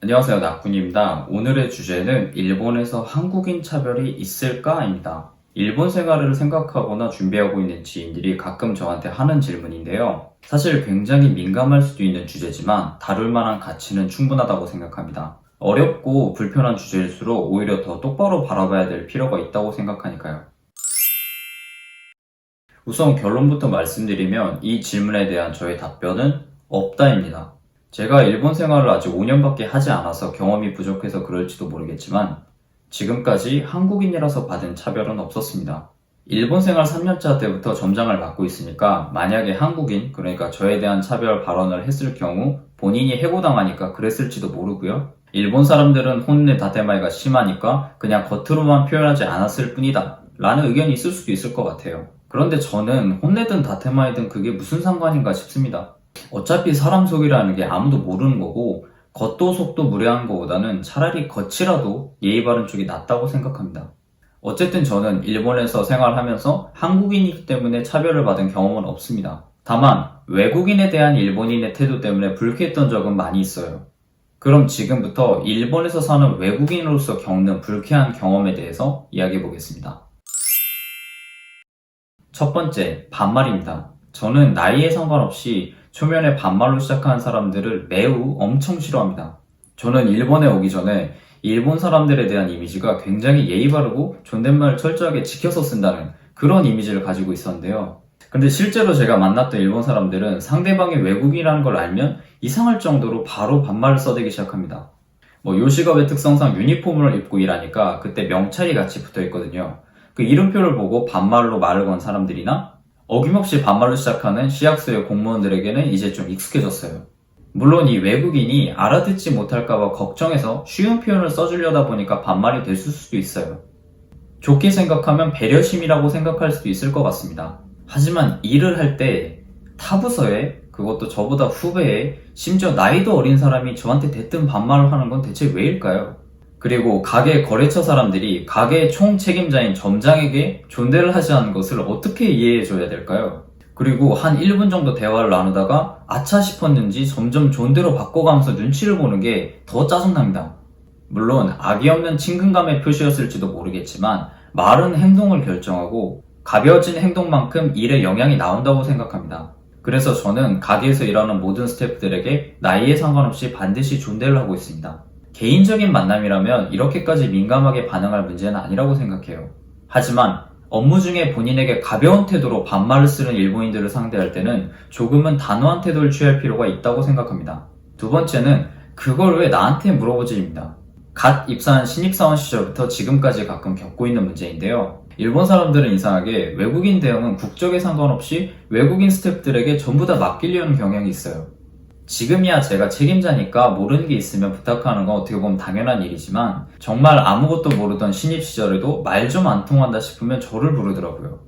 안녕하세요, 낙군입니다. 오늘의 주제는 일본에서 한국인 차별이 있을까입니다. 일본 생활을 생각하거나 준비하고 있는 지인들이 가끔 저한테 하는 질문인데요. 사실 굉장히 민감할 수도 있는 주제지만 다룰 만한 가치는 충분하다고 생각합니다. 어렵고 불편한 주제일수록 오히려 더 똑바로 바라봐야 될 필요가 있다고 생각하니까요. 우선 결론부터 말씀드리면 이 질문에 대한 저의 답변은 없다입니다. 제가 일본 생활을 아직 5년밖에 하지 않아서 경험이 부족해서 그럴지도 모르겠지만 지금까지 한국인이라서 받은 차별은 없었습니다. 일본 생활 3년차 때부터 점장을 맡고 있으니까 만약에 한국인, 그러니까 저에 대한 차별 발언을 했을 경우 본인이 해고당하니까 그랬을지도 모르고요. 일본 사람들은 혼내 다테마이가 심하니까 그냥 겉으로만 표현하지 않았을 뿐이다 라는 의견이 있을 수도 있을 것 같아요. 그런데 저는 혼내든 다테마이든 그게 무슨 상관인가 싶습니다. 어차피 사람 속이라는 게 아무도 모르는 거고 겉도 속도 무례한 거보다는 차라리 겉이라도 예의 바른 쪽이 낫다고 생각합니다. 어쨌든 저는 일본에서 생활하면서 한국인이기 때문에 차별을 받은 경험은 없습니다. 다만 외국인에 대한 일본인의 태도 때문에 불쾌했던 적은 많이 있어요. 그럼 지금부터 일본에서 사는 외국인으로서 겪는 불쾌한 경험에 대해서 이야기해 보겠습니다. 첫 번째, 반말입니다. 저는 나이에 상관없이 초면에 반말로 시작하는 사람들을 매우 엄청 싫어합니다. 저는 일본에 오기 전에 일본 사람들에 대한 이미지가 굉장히 예의 바르고 존댓말을 철저하게 지켜서 쓴다는 그런 이미지를 가지고 있었는데요. 근데 실제로 제가 만났던 일본 사람들은 상대방이 외국인이라는 걸 알면 이상할 정도로 바로 반말을 써대기 시작합니다. 요식업의 특성상 유니폼을 입고 일하니까 그때 명찰이 같이 붙어 있거든요. 그 이름표를 보고 반말로 말을 건 사람들이나 어김없이 반말로 시작하는 시약소의 공무원들에게는 이제 좀 익숙해졌어요. 물론 이 외국인이 알아듣지 못할까봐 걱정해서 쉬운 표현을 써주려다 보니까 반말이 됐을 수도 있어요. 좋게 생각하면 배려심이라고 생각할 수도 있을 것 같습니다. 하지만 일을 할 때 타부서에, 그것도 저보다 후배에, 심지어 나이도 어린 사람이 저한테 대뜸 반말을 하는 건 대체 왜일까요? 그리고 가게 거래처 사람들이 가게 총 책임자인 점장에게 존대를 하지 않는 것을 어떻게 이해해줘야 될까요? 그리고 한 1분 정도 대화를 나누다가 아차 싶었는지 점점 존대로 바꿔가면서 눈치를 보는 게 더 짜증납니다. 물론 악의 없는 친근감의 표시였을지도 모르겠지만 말은 행동을 결정하고 가벼워진 행동만큼 일에 영향이 나온다고 생각합니다. 그래서 저는 가게에서 일하는 모든 스태프들에게 나이에 상관없이 반드시 존대를 하고 있습니다. 개인적인 만남이라면 이렇게까지 민감하게 반응할 문제는 아니라고 생각해요. 하지만 업무 중에 본인에게 가벼운 태도로 반말을 쓰는 일본인들을 상대할 때는 조금은 단호한 태도를 취할 필요가 있다고 생각합니다. 두 번째는 그걸 왜 나한테 물어보지입니다. 갓 입사한 신입사원 시절부터 지금까지 가끔 겪고 있는 문제인데요. 일본 사람들은 이상하게 외국인 대응은 국적에 상관없이 외국인 스태프들에게 전부 다 맡기려는 경향이 있어요. 지금이야 제가 책임자니까 모르는 게 있으면 부탁하는 건 어떻게 보면 당연한 일이지만 정말 아무것도 모르던 신입 시절에도 말 좀 안 통한다 싶으면 저를 부르더라고요.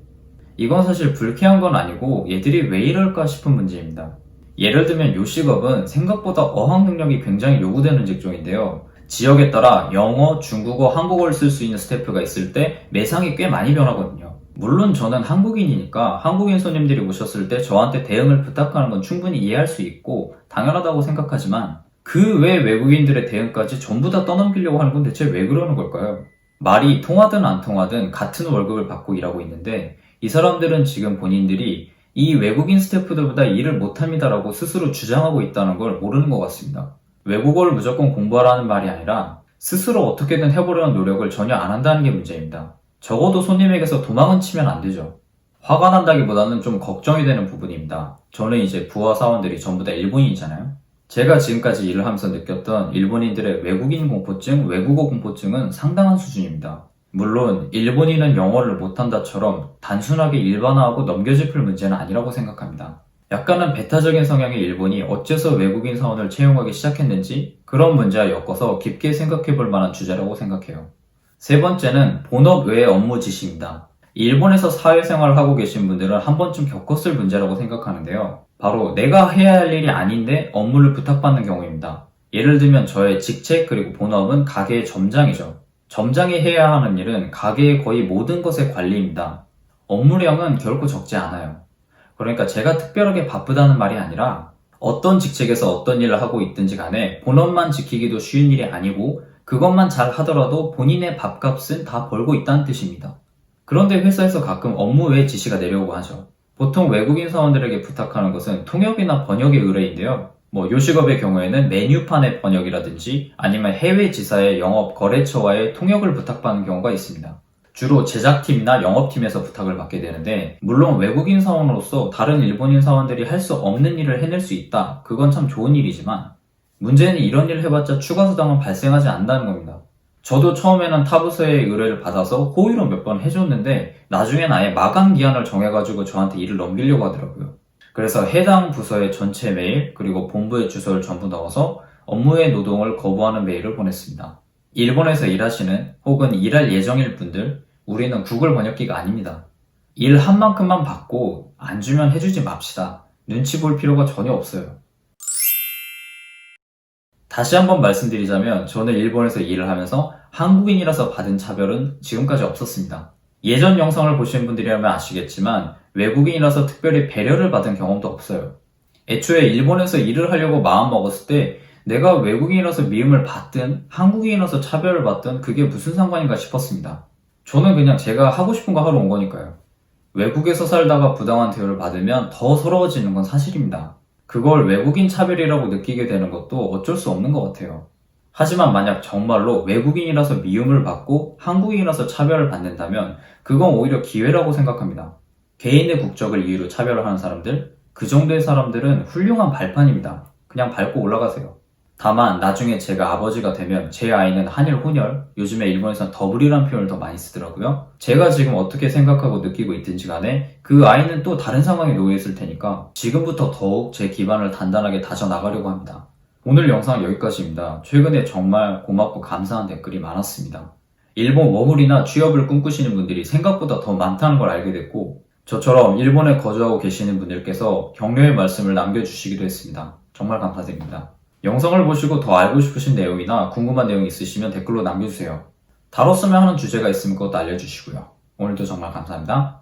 이건 사실 불쾌한 건 아니고 얘들이 왜 이럴까 싶은 문제입니다. 예를 들면 요식업은 생각보다 어학 능력이 굉장히 요구되는 직종인데요. 지역에 따라 영어, 중국어, 한국어를 쓸 수 있는 스태프가 있을 때 매상이 꽤 많이 변하거든요. 물론 저는 한국인이니까 한국인 손님들이 오셨을 때 저한테 대응을 부탁하는 건 충분히 이해할 수 있고 당연하다고 생각하지만 그 외 외국인들의 대응까지 전부 다 떠넘기려고 하는 건 대체 왜 그러는 걸까요? 말이 통하든 안 통하든 같은 월급을 받고 일하고 있는데 이 사람들은 지금 본인들이 이 외국인 스태프들보다 일을 못합니다라고 스스로 주장하고 있다는 걸 모르는 것 같습니다. 외국어를 무조건 공부하라는 말이 아니라 스스로 어떻게든 해보려는 노력을 전혀 안 한다는 게 문제입니다. 적어도 손님에게서 도망은 치면 안 되죠. 화가 난다기보다는 좀 걱정이 되는 부분입니다. 저는 이제 부하 사원들이 전부 다 일본인이잖아요. 제가 지금까지 일을 하면서 느꼈던 일본인들의 외국인 공포증, 외국어 공포증은 상당한 수준입니다. 물론 일본인은 영어를 못한다처럼 단순하게 일반화하고 넘겨짚을 문제는 아니라고 생각합니다. 약간은 배타적인 성향의 일본이 어째서 외국인 사원을 채용하기 시작했는지 그런 문제와 엮어서 깊게 생각해 볼 만한 주제라고 생각해요. 세 번째는 본업 외의 업무 지시입니다. 일본에서 사회생활을 하고 계신 분들은 한 번쯤 겪었을 문제라고 생각하는데요. 바로 내가 해야 할 일이 아닌데 업무를 부탁받는 경우입니다. 예를 들면 저의 직책 그리고 본업은 가게의 점장이죠. 점장이 해야 하는 일은 가게의 거의 모든 것의 관리입니다. 업무량은 결코 적지 않아요. 그러니까 제가 특별하게 바쁘다는 말이 아니라 어떤 직책에서 어떤 일을 하고 있든지 간에 본업만 지키기도 쉬운 일이 아니고 그것만 잘 하더라도 본인의 밥값은 다 벌고 있다는 뜻입니다. 그런데 회사에서 가끔 업무 외 지시가 내려오고 하죠. 보통 외국인 사원들에게 부탁하는 것은 통역이나 번역의 의뢰인데요. 요식업의 경우에는 메뉴판의 번역이라든지 아니면 해외 지사의 영업 거래처와의 통역을 부탁받는 경우가 있습니다. 주로 제작팀이나 영업팀에서 부탁을 받게 되는데, 물론 외국인 사원으로서 다른 일본인 사원들이 할 수 없는 일을 해낼 수 있다. 그건 참 좋은 일이지만 문제는 이런 일을 해봤자 추가 수당은 발생하지 않는다는 겁니다. 저도 처음에는 타 부서의 의뢰를 받아서 호의로 몇 번 해줬는데 나중엔 아예 마감 기한을 정해가지고 저한테 일을 넘기려고 하더라고요. 그래서 해당 부서의 전체 메일 그리고 본부의 주소를 전부 넣어서 업무의 노동을 거부하는 메일을 보냈습니다. 일본에서 일하시는 혹은 일할 예정일 분들, 우리는 구글 번역기가 아닙니다. 일 한 만큼만 받고 안 주면 해주지 맙시다. 눈치 볼 필요가 전혀 없어요. 다시 한번 말씀드리자면 저는 일본에서 일을 하면서 한국인이라서 받은 차별은 지금까지 없었습니다. 예전 영상을 보신 분들이라면 아시겠지만 외국인이라서 특별히 배려를 받은 경험도 없어요. 애초에 일본에서 일을 하려고 마음먹었을 때 내가 외국인이라서 미움을 받든 한국인이라서 차별을 받든 그게 무슨 상관인가 싶었습니다. 저는 그냥 제가 하고 싶은 거 하러 온 거니까요. 외국에서 살다가 부당한 대우를 받으면 더 서러워지는 건 사실입니다. 그걸 외국인 차별이라고 느끼게 되는 것도 어쩔 수 없는 것 같아요. 하지만 만약 정말로 외국인이라서 미움을 받고 한국인이라서 차별을 받는다면 그건 오히려 기회라고 생각합니다. 개인의 국적을 이유로 차별을 하는 사람들, 그 정도의 사람들은 훌륭한 발판입니다. 그냥 밟고 올라가세요. 다만 나중에 제가 아버지가 되면 제 아이는 한일 혼혈, 요즘에 일본에서는 더블이라는 표현을 더 많이 쓰더라고요. 제가 지금 어떻게 생각하고 느끼고 있든지 간에 그 아이는 또 다른 상황에 놓여 있을 테니까 지금부터 더욱 제 기반을 단단하게 다져나가려고 합니다. 오늘 영상 여기까지입니다. 최근에 정말 고맙고 감사한 댓글이 많았습니다. 일본 워홀이나 취업을 꿈꾸시는 분들이 생각보다 더 많다는 걸 알게 됐고 저처럼 일본에 거주하고 계시는 분들께서 격려의 말씀을 남겨주시기도 했습니다. 정말 감사드립니다. 영상을 보시고 더 알고 싶으신 내용이나 궁금한 내용이 있으시면 댓글로 남겨주세요. 다뤘으면 하는 주제가 있으면 그것도 알려주시고요. 오늘도 정말 감사합니다.